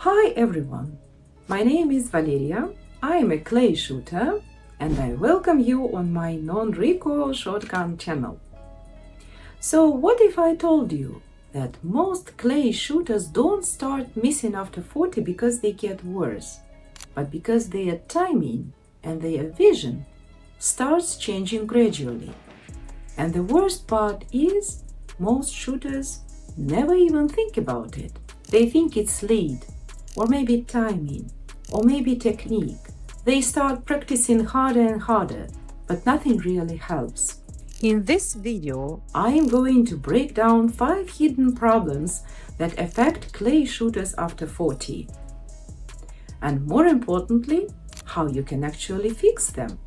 Hi everyone, my name is Valeria, I am a clay shooter and I welcome you on my non-recoil shotgun channel. So what if I told you that most clay shooters don't start missing after 40 because they get worse, but because their timing and their vision starts changing gradually. And the worst part is most shooters never even think about it. They think it's lead, or maybe timing, or maybe technique. They start practicing harder and harder, but nothing really helps. In this video, I am going to break down 5 hidden problems that affect clay shooters after 40. And more importantly, how you can actually fix them.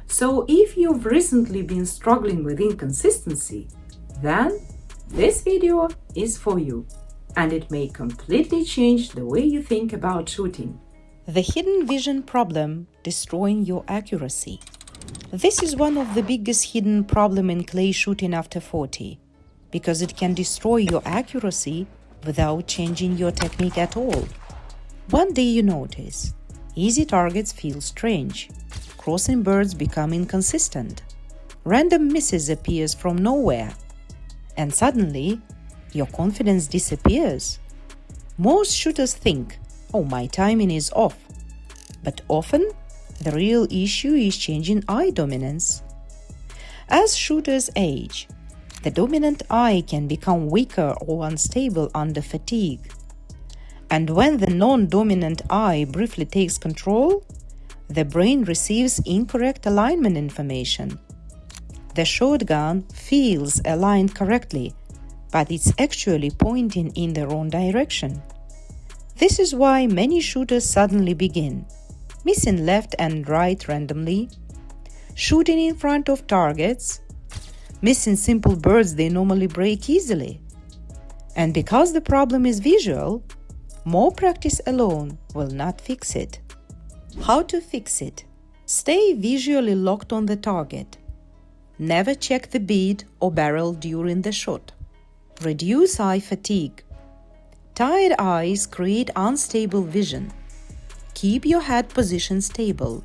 So if you've recently been struggling with inconsistency, then this video is for you. And it may completely change the way you think about shooting. The hidden vision problem destroying your accuracy. This is one of the biggest hidden problems in clay shooting after 40, because it can destroy your accuracy without changing your technique at all. One day you notice, easy targets feel strange, crossing birds become inconsistent, random misses appears from nowhere, and suddenly your confidence disappears. Most shooters think, oh, my timing is off. But often, the real issue is changing eye dominance. As shooters age, the dominant eye can become weaker or unstable under fatigue. And when the non-dominant eye briefly takes control, the brain receives incorrect alignment information. The shotgun feels aligned correctly, but it's actually pointing in the wrong direction. This is why many shooters suddenly begin missing left and right randomly, shooting in front of targets, missing simple birds they normally break easily. And because the problem is visual, more practice alone will not fix it. How to fix it? Stay visually locked on the target. Never check the bead or barrel during the shot. Reduce eye fatigue. Tired eyes create unstable vision. Keep your head position stable.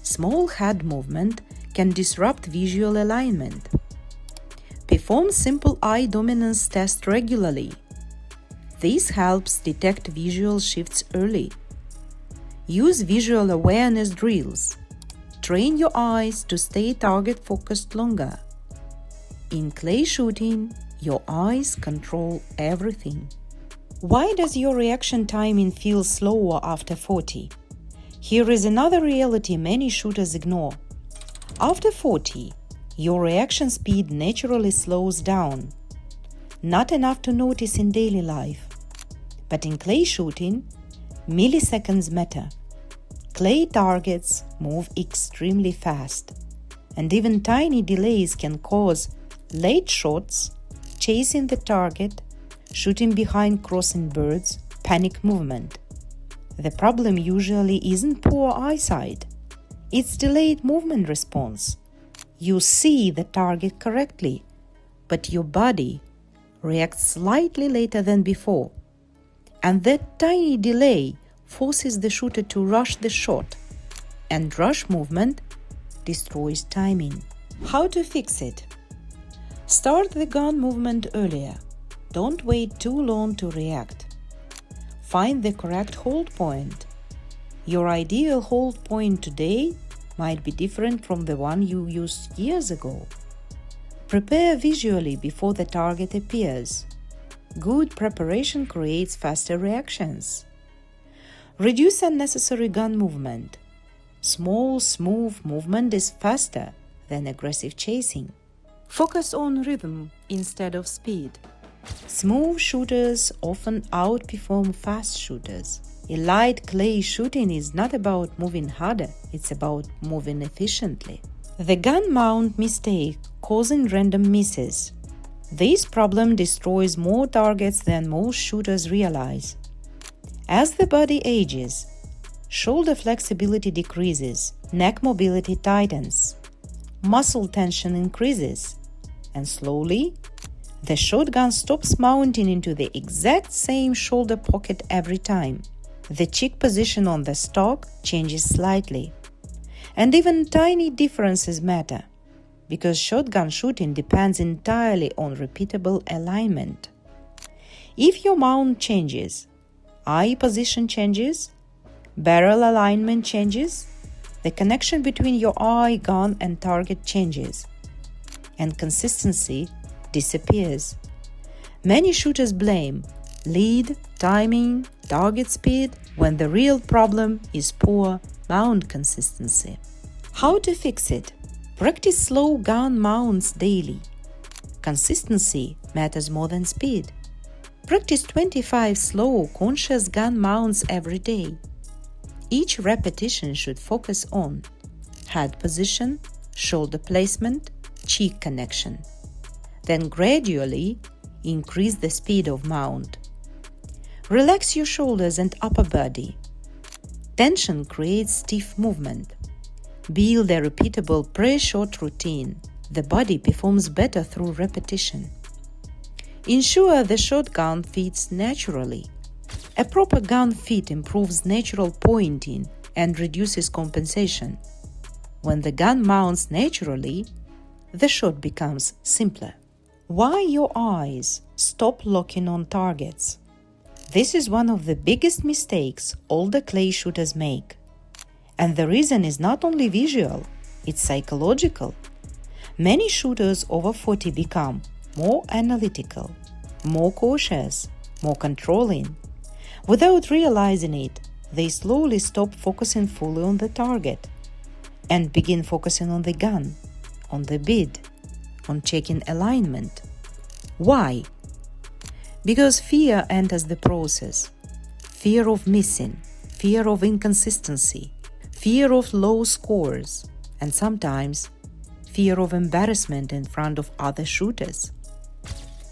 Small head movement can disrupt visual alignment. Perform simple eye dominance tests regularly. This helps detect visual shifts early. Use visual awareness drills. Train your eyes to stay target focused longer. In clay shooting, your eyes control everything. Why does your reaction timing feel slower after 40? Here is another reality many shooters ignore. After 40, your reaction speed naturally slows down. Not enough to notice in daily life. But in clay shooting, milliseconds matter. Clay targets move extremely fast, and even tiny delays can cause late shots, chasing the target, shooting behind crossing birds, panic movement. The problem usually isn't poor eyesight, it's delayed movement response. You see the target correctly, but your body reacts slightly later than before. And that tiny delay forces the shooter to rush the shot, and rush movement destroys timing. How to fix it? Start the gun movement earlier. Don't wait too long to react. Find the correct hold point. Your ideal hold point today might be different from the one you used years ago. Prepare visually before the target appears. Good preparation creates faster reactions. Reduce unnecessary gun movement. Small, smooth movement is faster than aggressive chasing. Focus on rhythm instead of speed. Smooth shooters often outperform fast shooters. Elite clay shooting is not about moving harder, it's about moving efficiently. The gun mount mistake causing random misses. This problem destroys more targets than most shooters realize. As the body ages, shoulder flexibility decreases, neck mobility tightens, muscle tension increases, and slowly, The shotgun stops mounting into the exact same shoulder pocket every time. The cheek position on the stock changes slightly. And even tiny differences matter, because shotgun shooting depends entirely on repeatable alignment. If your mount changes, eye position changes, barrel alignment changes, the connection between your eye, gun, and target changes, and consistency disappears. Many shooters blame lead, timing, target speed, when the real problem is poor mount consistency. How to fix it? Practice slow gun mounts daily. Consistency matters more than speed. Practice 25 slow, conscious gun mounts every day. Each repetition should focus on head position, shoulder placement, cheek connection. Then gradually increase the speed of mount. Relax your shoulders and upper body. Tension creates stiff movement. Build a repeatable pre-shot routine. The body performs better through repetition. Ensure the shotgun fits naturally. A proper gun fit improves natural pointing and reduces compensation. When the gun mounts naturally, the shot becomes simpler. Why your eyes stop locking on targets? This is one of the biggest mistakes older clay shooters make. And the reason is not only visual, it's psychological. Many shooters over 40 become more analytical, more cautious, more controlling. Without realizing it, they slowly stop focusing fully on the target and begin focusing on the gun, on the bid, on checking alignment. Why? Because fear enters the process. Fear of missing, fear of inconsistency, fear of low scores, and sometimes fear of embarrassment in front of other shooters.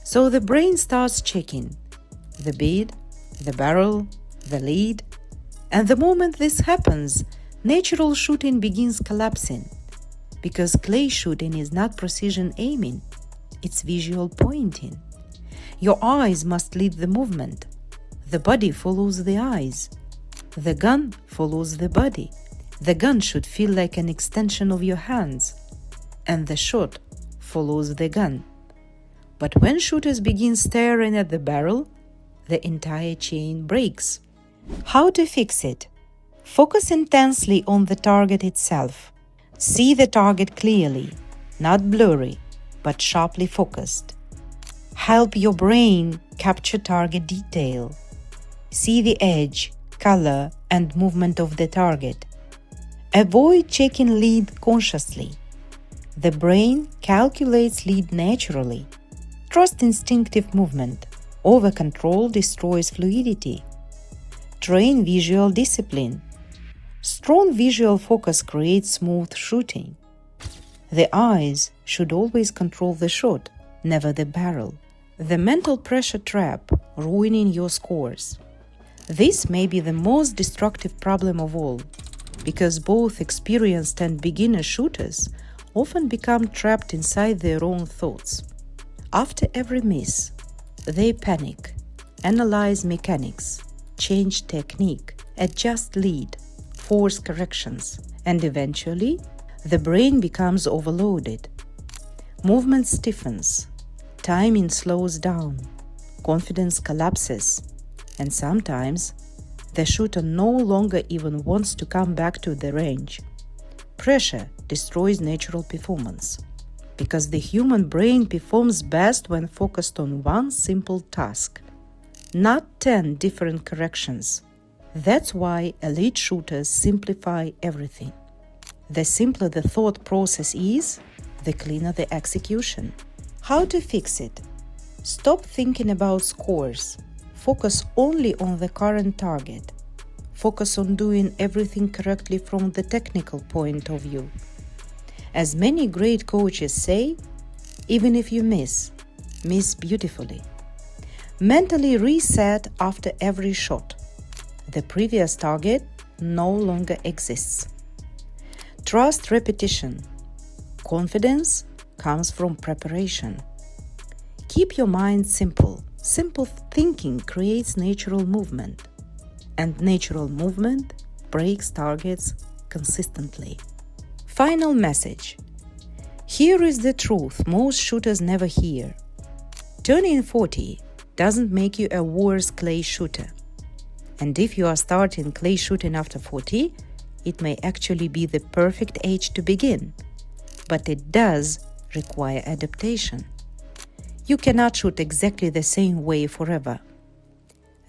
So the brain starts checking the bid, the barrel, the lead, and the moment this happens, natural shooting begins collapsing, because clay shooting is not precision aiming, it's visual pointing. Your eyes must lead the movement. The body follows the eyes. The gun follows the body. The gun should feel like an extension of your hands, and the shot follows the gun. But when shooters begin staring at the barrel, the entire chain breaks. How to fix it? Focus intensely on the target itself. See the target clearly, not blurry, but sharply focused. Help your brain capture target detail. See the edge, color, and movement of the target. Avoid checking lead consciously. The brain calculates lead naturally. Trust instinctive movement. Over-control destroys fluidity. Train visual discipline. Strong visual focus creates smooth shooting. The eyes should always control the shot, never the barrel. The mental pressure trap, ruining your scores. This may be the most destructive problem of all, because both experienced and beginner shooters often become trapped inside their own thoughts. After every miss, they panic, analyze mechanics, change technique, adjust lead, force corrections, and eventually, the brain becomes overloaded. Movement stiffens, timing slows down, confidence collapses, and sometimes the shooter no longer even wants to come back to the range. Pressure destroys natural performance, because the human brain performs best when focused on one simple task, not 10 different corrections. That's why elite shooters simplify everything. The simpler the thought process is, the cleaner the execution. How to fix it? Stop thinking about scores. Focus only on the current target. Focus on doing everything correctly from the technical point of view. As many great coaches say, even if you miss beautifully. Mentally reset after every shot. The previous target no longer exists. Trust repetition. Confidence comes from preparation. Keep your mind simple. Simple thinking creates natural movement, and natural movement breaks targets consistently. Final message. Here is the truth most shooters never hear. Turning 40 doesn't make you a worse clay shooter. And if you are starting clay shooting after 40, it may actually be the perfect age to begin. But it does require adaptation. You cannot shoot exactly the same way forever.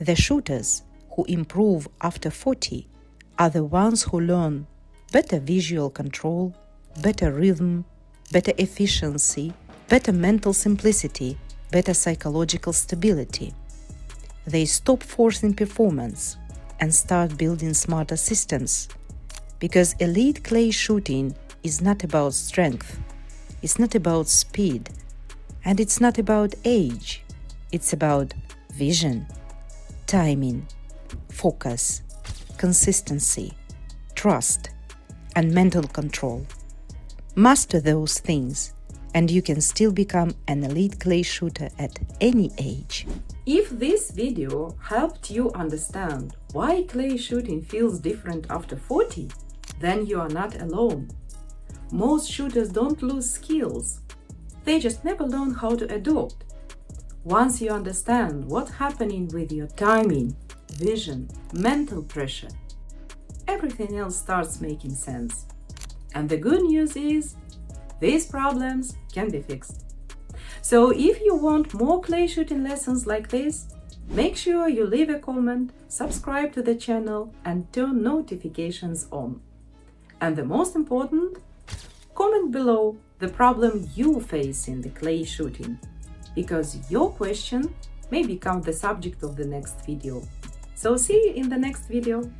The shooters who improve after 40 are the ones who learn better visual control, better rhythm, better efficiency, better mental simplicity, better psychological stability. They stop forcing performance and start building smarter systems. Because elite clay shooting is not about strength, it's not about speed, and it's not about age. It's about vision, timing, focus, consistency, trust, and mental control. Master those things, and you can still become an elite clay shooter at any age. If this video helped you understand why clay shooting feels different after 40, then you are not alone. Most shooters don't lose skills. They just never learn how to adapt. Once you understand what's happening with your timing, vision, mental pressure, everything else starts making sense. And the good news is, these problems can be fixed. So if you want more clay shooting lessons like this, make sure you leave a comment, subscribe to the channel, and turn notifications on. And the most important, comment below the problem you face in the clay shooting, because your question may become the subject of the next video. So see you in the next video.